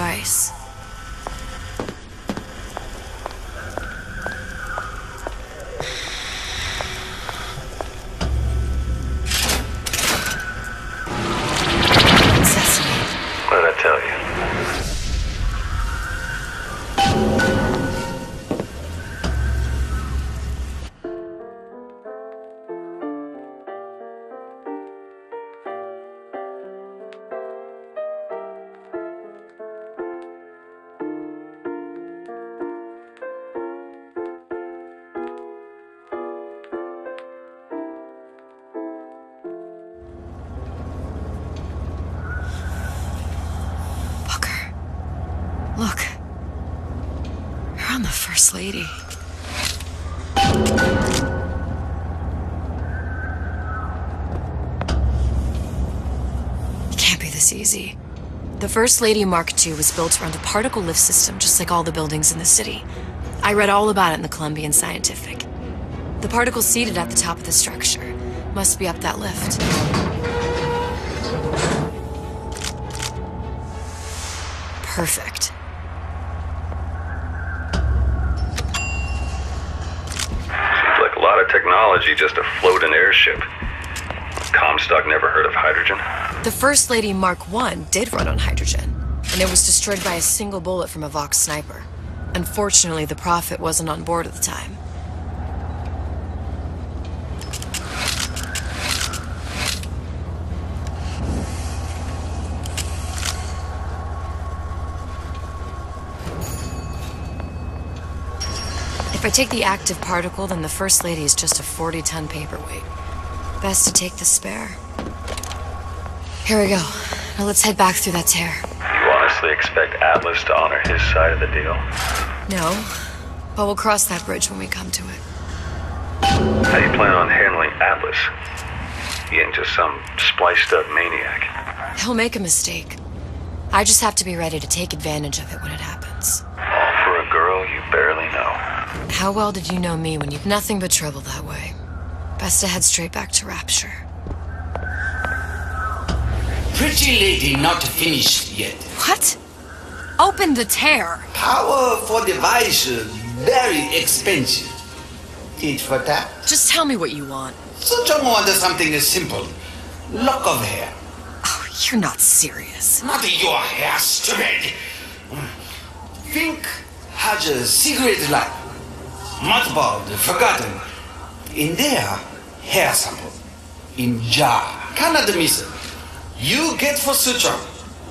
advice. What did I tell you? Look. You're on the First Lady. It can't be this easy. The First Lady Mark II was built around a particle lift system just like all the buildings in the city. I read all about it in the Columbian Scientific. The particles seated at the top of the structure must be up that lift. Perfect. A lot of technology just to float an airship. Comstock never heard of hydrogen? The First Lady Mark I did run on hydrogen, and it was destroyed by a single bullet from a Vox sniper. Unfortunately, the Prophet wasn't on board at the time. If I take the active particle, then the First Lady is just a 40-ton paperweight. Best to take the spare. Here we go. Now let's head back through that tear. You honestly expect Atlas to honor his side of the deal? No, but we'll cross that bridge when we come to it. How do you plan on handling Atlas? He ain't just some spliced-up maniac. He'll make a mistake. I just have to be ready to take advantage of it when it happens. All for a girl you barely know. How well did you know me when you've nothing but trouble that way? Best to head straight back to Rapture. Pretty lady not finished yet. What? Open the tear. Power for device very expensive. Tit for tat. Just tell me what you want. Such a want something simple. Lock of hair. Oh, you're not serious. Not your hair, stupid. Think has a cigarette light. Mothballed, forgotten. In there, hair sample. In jar. Cannot miss it. You get for suture.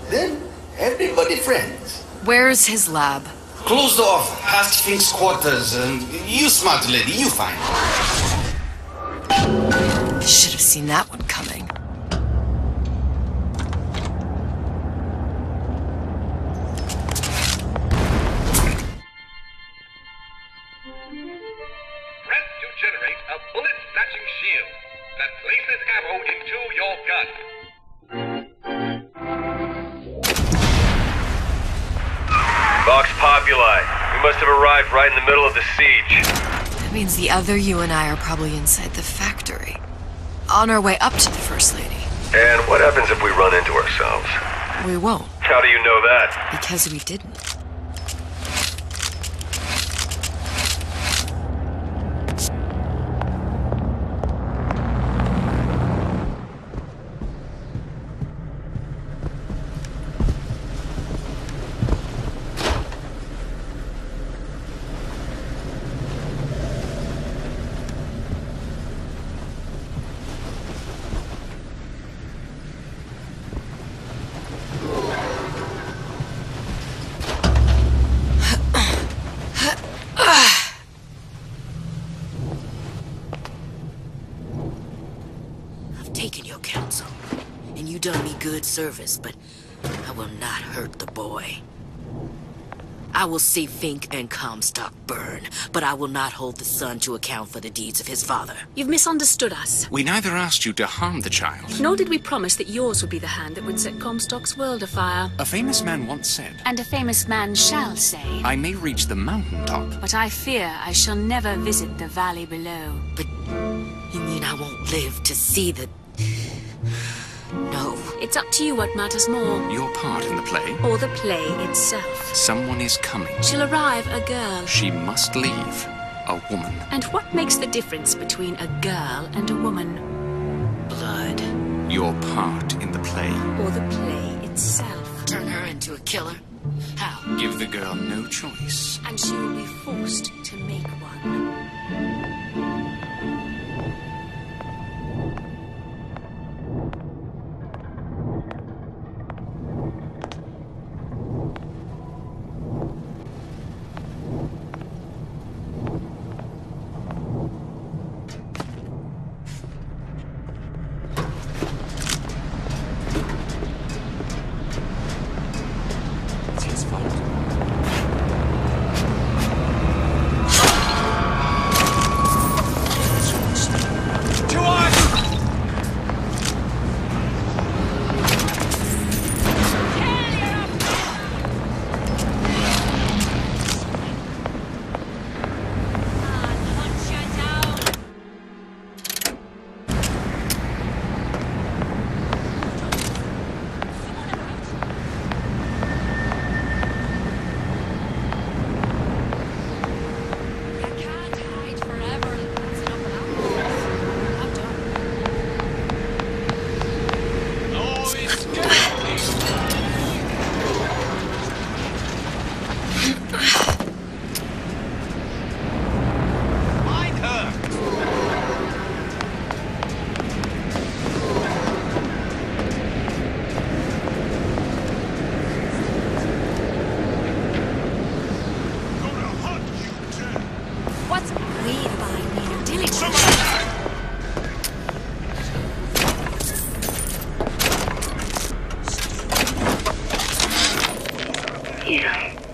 Then everybody friends. Where's his lab? Closed off, past Fink's quarters. You smart lady, you find. Should have seen that one coming. Press to generate a bullet-snatching shield that places ammo into your gun. Vox Populi. We must have arrived right in the middle of the siege. That means the other you and I are probably inside the factory. On our way up to the First Lady. And what happens if we run into ourselves? We won't. How do you know that? Because we didn't. Taken your counsel, and you done me good service, but I will not hurt the boy. I will see Fink and Comstock burn, but I will not hold the son to account for the deeds of his father. You've misunderstood us. We neither asked you to harm the child. Nor did we promise that yours would be the hand that would set Comstock's world afire. A famous man once said, And a famous man shall say, I may reach the mountaintop. but I fear I shall never visit the valley below. But you mean I won't live to see the... No. It's up to you what matters more. Your part in the play? Or the play itself. Someone is coming. She'll arrive a girl. She must leave. A woman. And what makes the difference between a girl and a woman? Blood. Your part in the play. Or the play itself. Turn her into a killer? How? Give the girl no choice. And she will be forced to make one.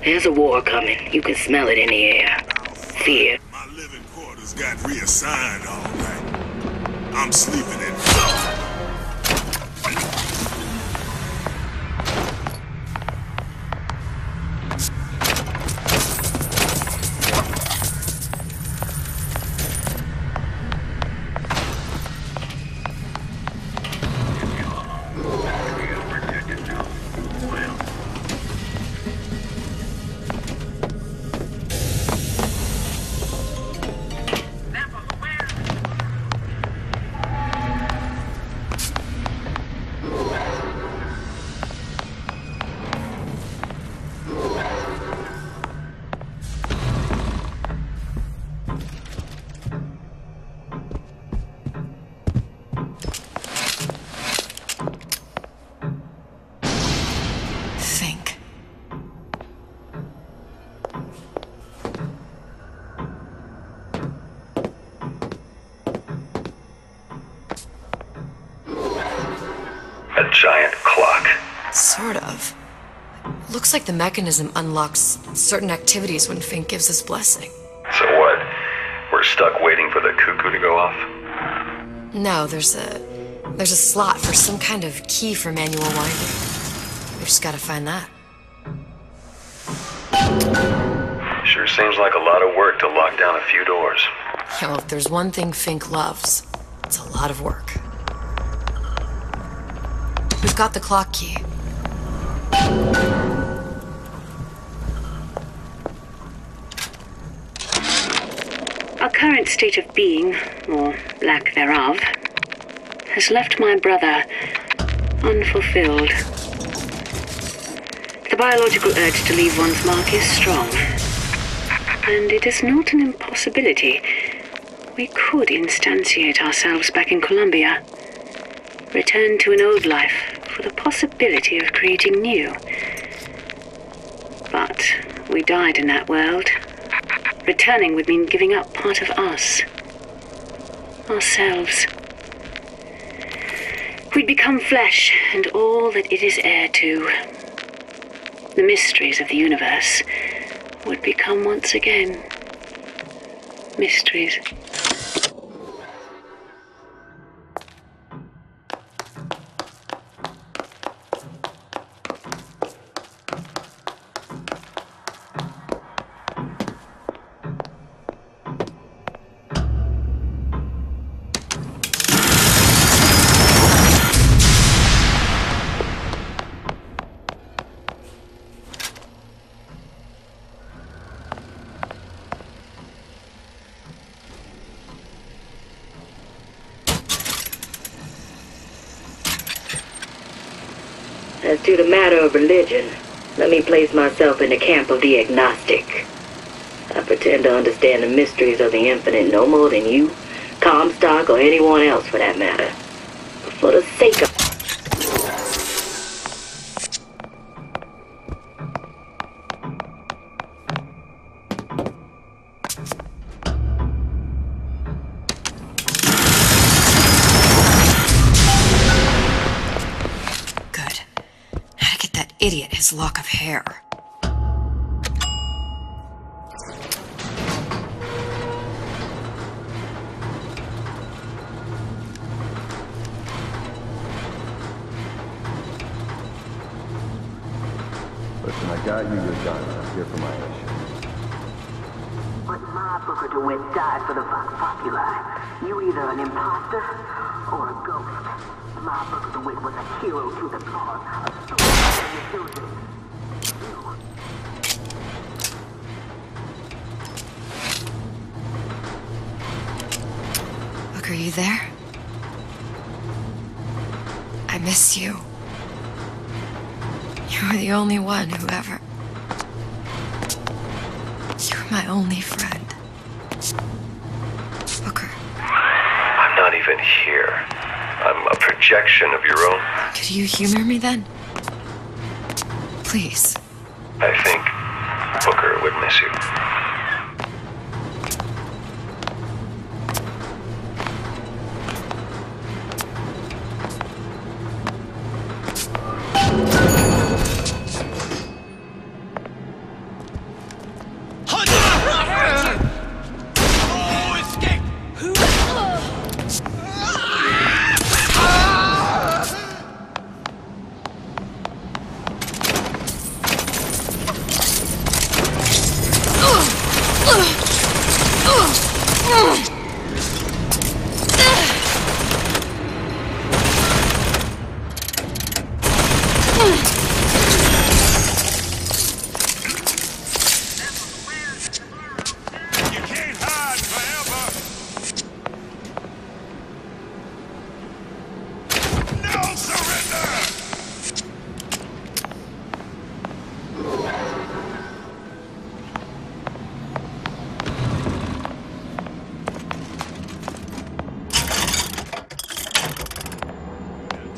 There's a war coming. You can smell it in the air. Fear. My living quarters got reassigned, all right. I'm sleeping in. A giant clock. Sort of. Looks like the mechanism unlocks certain activities when Fink gives his blessing. So what? We're stuck waiting for the cuckoo to go off? No, there's a slot for some kind of key for manual winding. We just gotta find that. Sure seems like a lot of work to lock down a few doors. Yeah, well, if there's one thing Fink loves, it's a lot of work. We've got the clock key. Our current state of being, or lack thereof, has left my brother unfulfilled. The biological urge to leave one's mark is strong, and it is not an impossibility. We could instantiate ourselves back in Columbia, return to an old life for the possibility of creating new. But we died in that world. Returning would mean giving up part of us, ourselves. We'd become flesh and all that it is heir to. The mysteries of the universe would become once again mysteries. As to the matter of religion, let me place myself in the camp of the agnostic. I pretend to understand the mysteries of the infinite no more than you, Comstock, or anyone else for that matter. But for the sake of... Good. How to get that idiot his lock of hair. Listen, I got you your gun. I'm here for my issue. But my Booker DeWitt died for the Vox Populi. You either an imposter or a ghost. My Booker DeWitt was a hero to the cause, a soldier to the children. Look, are you there? I miss you. You were the only one who ever... You were my only friend. Booker. I'm not even here. I'm a projection of your own. Could you humor me then? Please. I think Booker would miss you.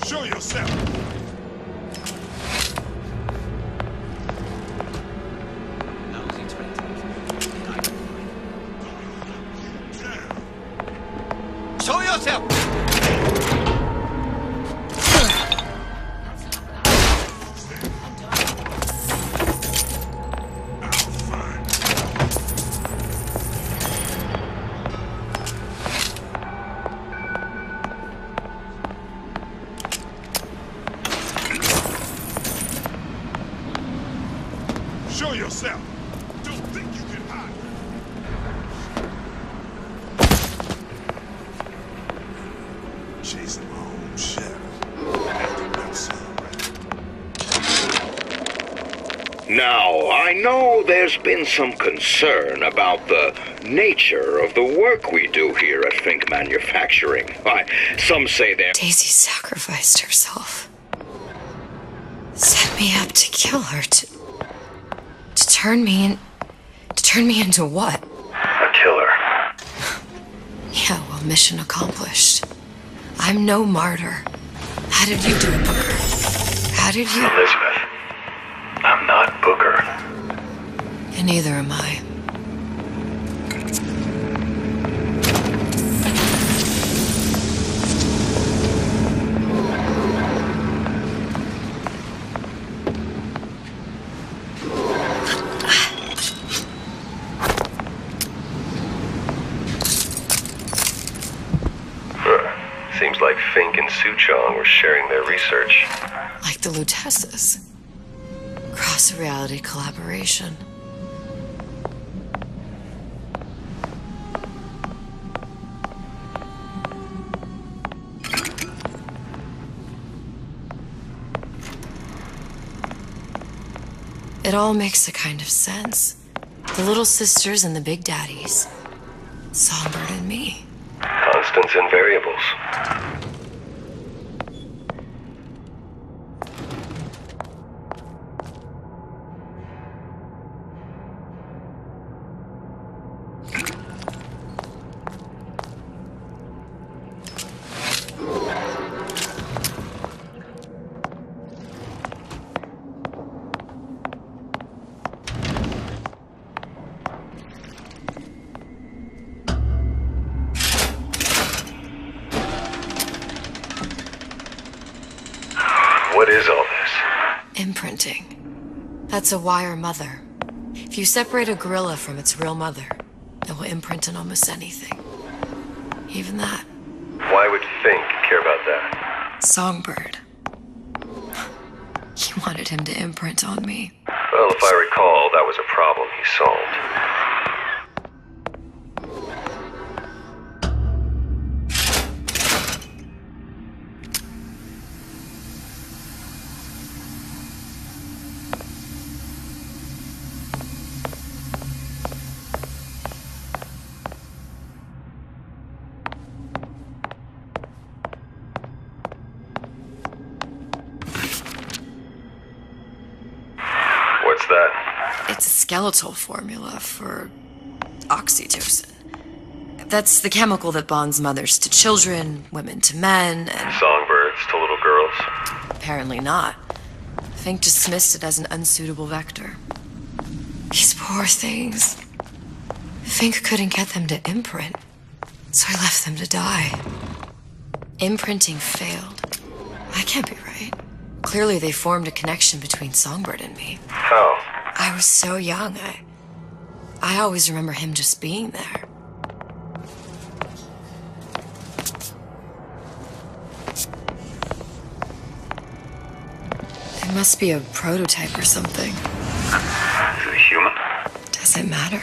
Show yourself. Show yourself! Show yourself. Don't think you can hide. Chasing my own shadow. Now, I know there's been some concern about the nature of the work we do here at Fink Manufacturing. Why, some say they're... Daisy sacrificed herself. Set me up to kill her, to turn me into what? A killer. Yeah, well, mission accomplished. I'm no martyr. How did you do it, Booker? How did you... Elizabeth, I'm not Booker. And neither am I. Seems like Fink and Suchong were sharing their research. Like the Lutesses. Cross-reality collaboration. It all makes a kind of sense. The little sisters and the big daddies. Songbird and me. Constants and variables. imprinting. That's a wire mother. If you separate a gorilla from its real mother, it will imprint on almost anything. Even that. Why would Fink care about that? Songbird. He wanted him to imprint on me. Well, if I recall, that was a problem he solved. What's that? It's a skeletal formula for oxytocin. That's the chemical that bonds mothers to children, women to men, and... Songbirds to little girls? Apparently not. Fink dismissed it as an unsuitable vector. These poor things. Fink couldn't get them to imprint, so I left them to die. Imprinting failed. That can't be right. Clearly they formed a connection between Songbird and me. How? I was so young, I always remember him just being there. It must be a prototype or something. Is it a human? Does it matter?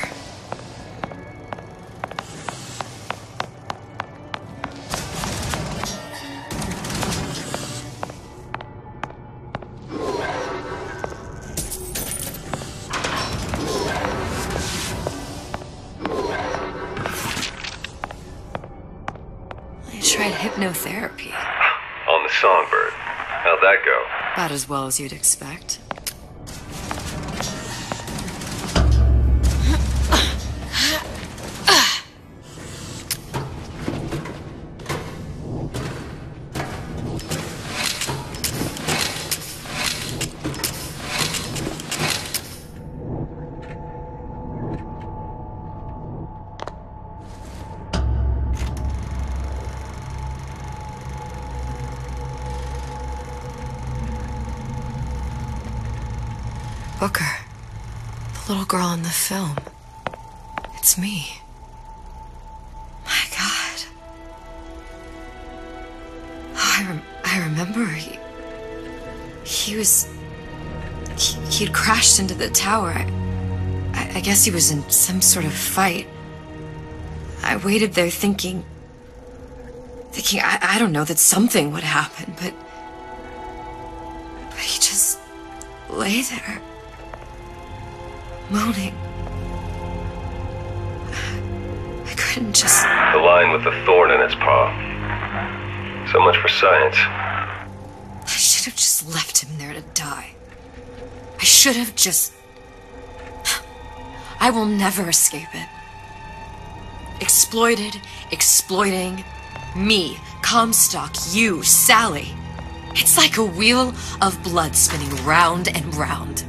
I tried hypnotherapy. On the Songbird. How'd that go? About as well as you'd expect. Booker. The little girl in the film. It's me. My God. Oh, I remember he'd crashed into the tower. I guess he was in some sort of fight. I waited there thinking I don't know, that something would happen, but he just lay there. Moaning. I couldn't just... The line with the thorn in its paw. So much for science. I should have just left him there to die. I should have just... I will never escape it. Exploited, exploiting, me, Comstock, you, Sally. It's like a wheel of blood spinning round and round.